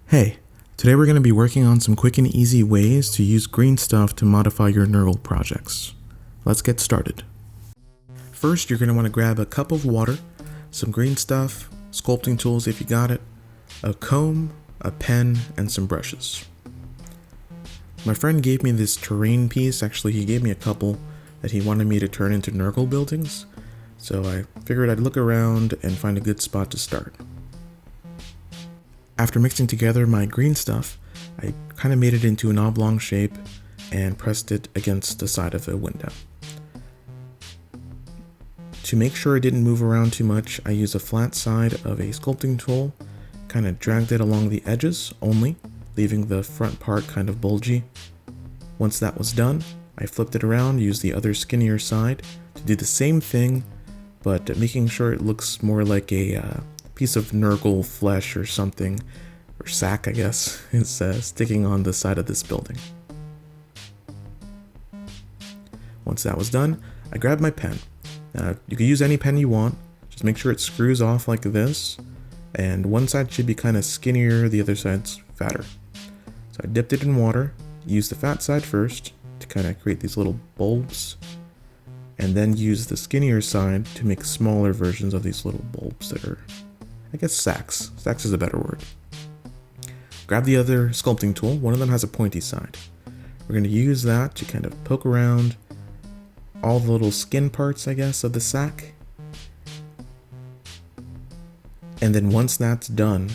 Hey, today we're going to be working on some quick and easy ways to use green stuff to modify your Nurgle projects. Let's get started. First, you're going to want to grab a cup of water, some green stuff, sculpting tools if you got it, a comb, a pen, and some brushes. My friend gave me this terrain piece. Actually, he gave me a couple that he wanted me to turn into Nurgle buildings, so I figured I'd look around and find a good spot to start. After mixing together my green stuff, I kind of made it into an oblong shape and pressed it against the side of a window. To make sure it didn't move around too much, I used a flat side of a sculpting tool, kind of dragged it along the edges only, leaving the front part kind of bulgy. Once that was done, I flipped it around, used the other skinnier side to do the same thing, but making sure it looks more like a piece of Nurgle flesh or something, or sack I guess, is sticking on the side of this building. Once that was done, I grabbed my pen. You can use any pen you want, just make sure it screws off like this, and one side should be kind of skinnier, the other side's fatter. So I dipped it in water, used the fat side first to kind of create these little bulbs, and then use the skinnier side to make smaller versions of these little bulbs that are, I guess, sacks. Sacks is a better word. Grab the other sculpting tool. One of them has a pointy side. We're going to use that to kind of poke around all the little skin parts, I guess, of the sack. And then once that's done,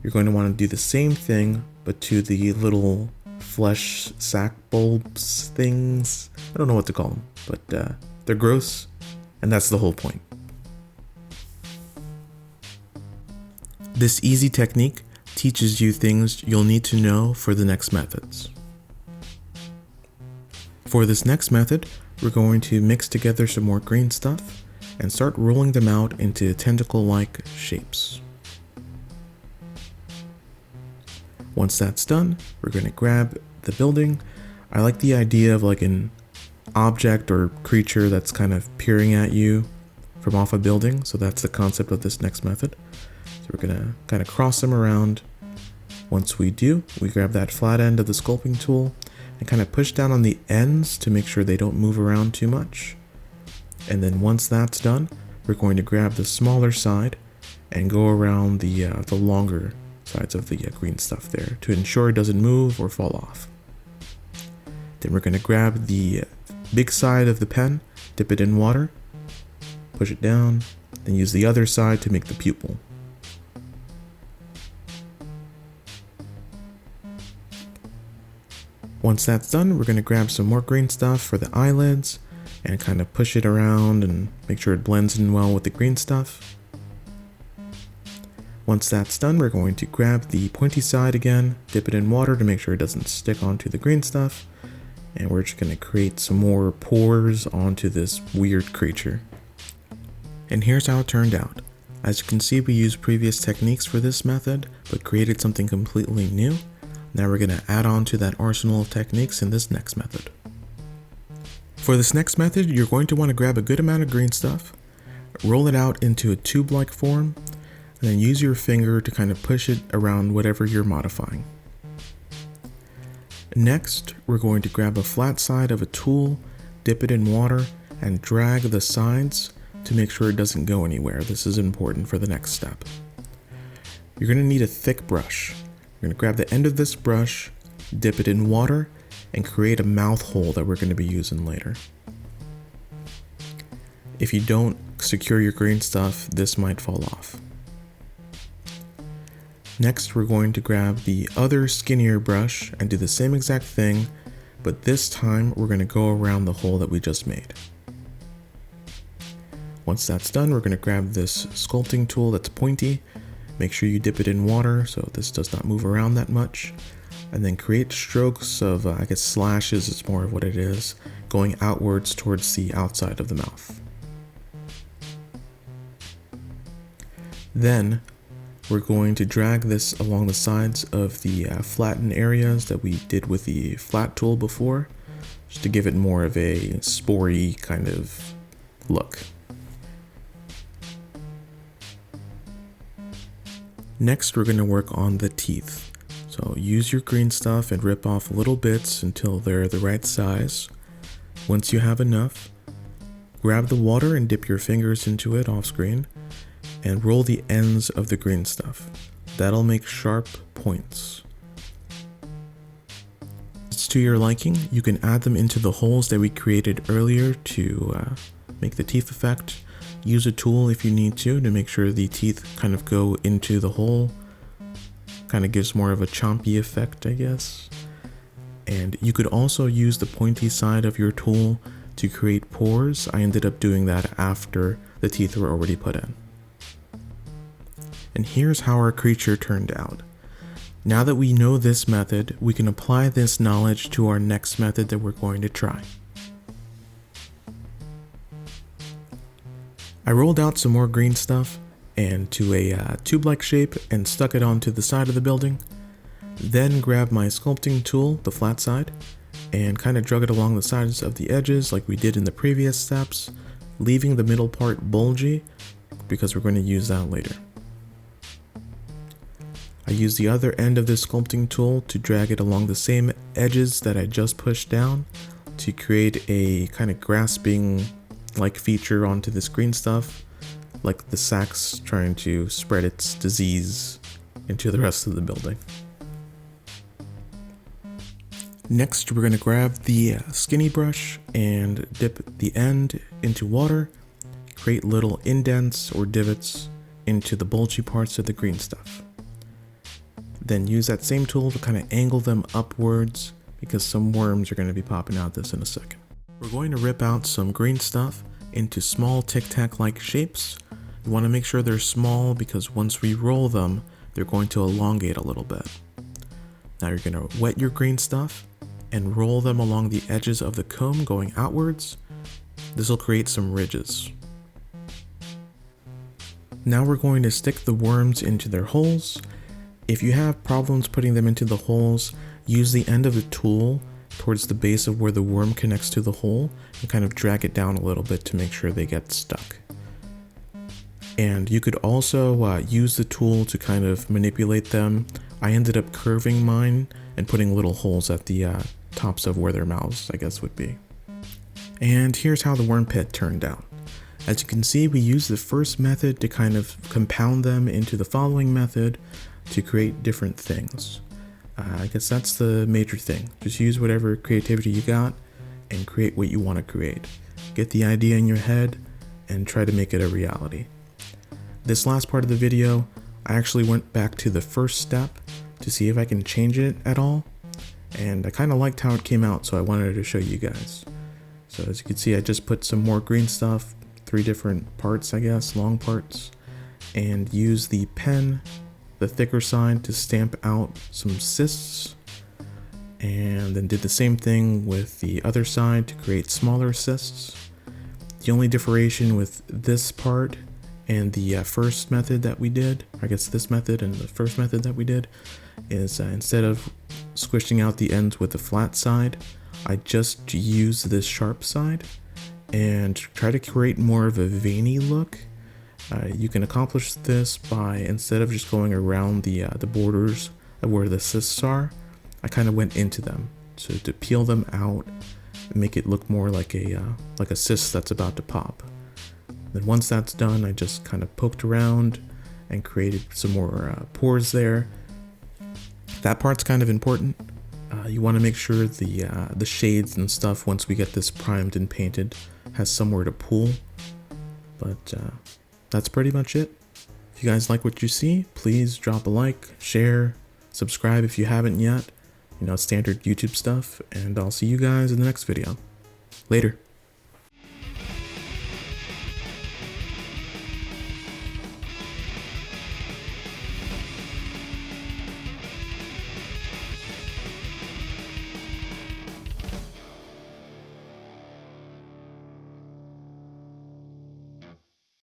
you're going to want to do the same thing, but to the little flesh sack bulbs things. I don't know what to call them, but they're gross, and that's the whole point. This easy technique teaches you things you'll need to know for the next methods. For this next method, we're going to mix together some more green stuff and start rolling them out into tentacle-like shapes. Once that's done, we're going to grab the building. I like the idea of like an object or creature that's kind of peering at you from off a building, so that's the concept of this next method. So we're going to kind of cross them around. Once we do, we grab that flat end of the sculpting tool and kind of push down on the ends to make sure they don't move around too much. And then once that's done, we're going to grab the smaller side and go around the longer sides of the green stuff there to ensure it doesn't move or fall off. Then we're going to grab the big side of the pen, dip it in water, push it down, then use the other side to make the pupil. Once that's done, we're going to grab some more green stuff for the eyelids and kind of push it around and make sure it blends in well with the green stuff. Once that's done, we're going to grab the pointy side again, dip it in water to make sure it doesn't stick onto the green stuff, and we're just going to create some more pores onto this weird creature. And here's how it turned out. As you can see, we used previous techniques for this method, but created something completely new. Now we're going to add on to that arsenal of techniques in this next method. For this next method, you're going to want to grab a good amount of green stuff, roll it out into a tube-like form, and then use your finger to kind of push it around whatever you're modifying. Next, we're going to grab a flat side of a tool, dip it in water, and drag the sides to make sure it doesn't go anywhere. This is important for the next step. You're going to need a thick brush. We're going to grab the end of this brush, dip it in water, and create a mouth hole that we're going to be using later. If you don't secure your green stuff, this might fall off. Next, we're going to grab the other skinnier brush and do the same exact thing, but this time we're going to go around the hole that we just made. Once that's done, we're going to grab this sculpting tool that's pointy. Make sure you dip it in water so this does not move around that much, and then create strokes of, I guess slashes is more of what it is, going outwards towards the outside of the mouth. Then we're going to drag this along the sides of the flattened areas that we did with the flat tool before, just to give it more of a spory kind of look. Next, we're going to work on the teeth. So use your green stuff and rip off little bits until they're the right size. Once you have enough, grab the water and dip your fingers into it off screen and roll the ends of the green stuff. That'll make sharp points. If it's to your liking, you can add them into the holes that we created earlier to make the teeth effect. Use a tool if you need to make sure the teeth kind of go into the hole. Kind of gives more of a chompy effect, I guess. And you could also use the pointy side of your tool to create pores. I ended up doing that after the teeth were already put in. And here's how our creature turned out. Now that we know this method, we can apply this knowledge to our next method that we're going to try. I rolled out some more green stuff and to a tube-like shape and stuck it onto the side of the building. Then grabbed my sculpting tool, the flat side, and kind of drug it along the sides of the edges like we did in the previous steps, leaving the middle part bulgy because we're going to use that later. I used the other end of this sculpting tool to drag it along the same edges that I just pushed down to create a kind of grasping like feature onto this green stuff, like the sacs trying to spread its disease into the rest of the building. Next, we're going to grab the skinny brush and dip the end into water, create little indents or divots into the bulgy parts of the green stuff. Then use that same tool to kind of angle them upwards because some worms are going to be popping out this in a second. We're going to rip out some green stuff into small tic-tac-like shapes. You want to make sure they're small because once we roll them, they're going to elongate a little bit. Now you're going to wet your green stuff and roll them along the edges of the comb going outwards. This will create some ridges. Now we're going to stick the worms into their holes. If you have problems putting them into the holes, use the end of the tool towards the base of where the worm connects to the hole and kind of drag it down a little bit to make sure they get stuck. And you could also use the tool to kind of manipulate them. I ended up curving mine and putting little holes at the tops of where their mouths, I guess, would be. And here's how the worm pit turned out. As you can see, we used the first method to kind of compound them into the following method to create different things. I guess that's the major thing. Just use whatever creativity you got and create what you want to create. Get the idea in your head and try to make it a reality. This last part of the video, I actually went back to the first step to see if I can change it at all. And I kind of liked how it came out, so I wanted to show you guys. So as you can see, I just put some more green stuff, 3 different parts, I guess, long parts, and use the pen, the thicker side, to stamp out some cysts, and then did the same thing with the other side to create smaller cysts. The only differentiation with this part and the first method that we did, I guess this method and the first method that we did, is instead of squishing out the ends with the flat side, I just use this sharp side and try to create more of a veiny look. You can accomplish this by, instead of just going around the borders of where the cysts are, I kind of went into them. So to peel them out and make it look more like a cyst that's about to pop. Then once that's done, I just kind of poked around and created some more pores there. That part's kind of important. You want to make sure the shades and stuff, once we get this primed and painted, has somewhere to pool. But that's pretty much it. If you guys like what you see, please drop a like, share, subscribe if you haven't yet. You know, standard YouTube stuff, and I'll see you guys in the next video. Later.